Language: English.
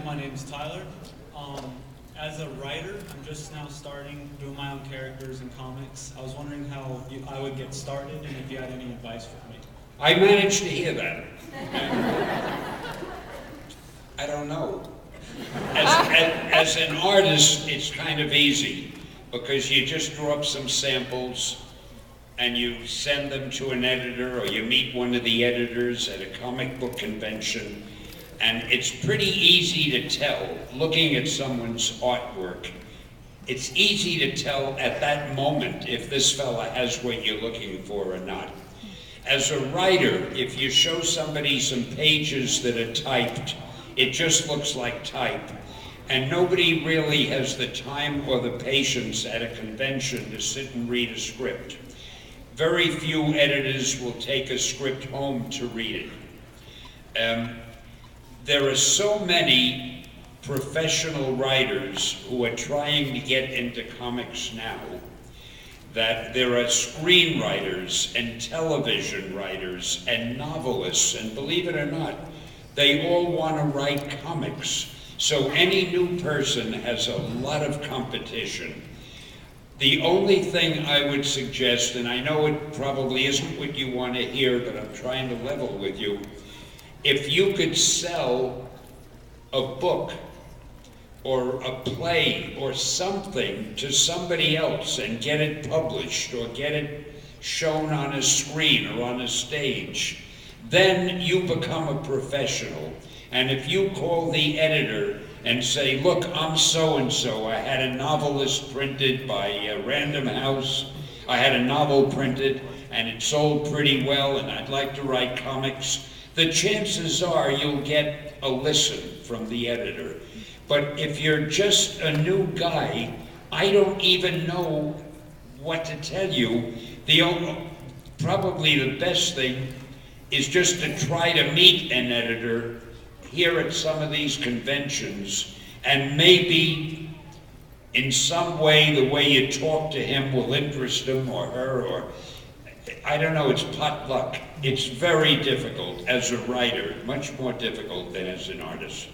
my name is Tyler. As a writer, I'm just now starting doing my own characters in comics. I was wondering how I would get started and if you had any advice for me. I managed to hear that. I don't know. As an artist, it's kind of easy because you just draw up some samples and you send them to an editor, or you meet one of the editors at a comic book convention, and it's pretty easy to tell, looking at someone's artwork, it's easy to tell at that moment if this fella has what you're looking for or not. As a writer, if you show somebody some pages that are typed, it just looks like type. And nobody really has the time or the patience at a convention to sit and read a script. Very few editors will take a script home to read it. There are so many professional writers who are trying to get into comics now that there are screenwriters and television writers and novelists, and believe it or not, they all want to write comics. So any new person has a lot of competition. The only thing I would suggest, and I know it probably isn't what you want to hear, but I'm trying to level with you, if you could sell a book or a play or something to somebody else and get it published or get it shown on a screen or on a stage, then you become a professional. And if you call the editor and say, look, I'm so-and-so, I had a novelist printed by Random House, I had a novel printed and it sold pretty well and I'd like to write comics, the chances are you'll get a listen from the editor. But if you're just a new guy, I don't even know what to tell you. Probably the best thing is just to try to meet an editor here at some of these conventions, and maybe in some way the way you talk to him will interest him or her, or I don't know, it's pot luck. It's very difficult as a writer, much more difficult than as an artist.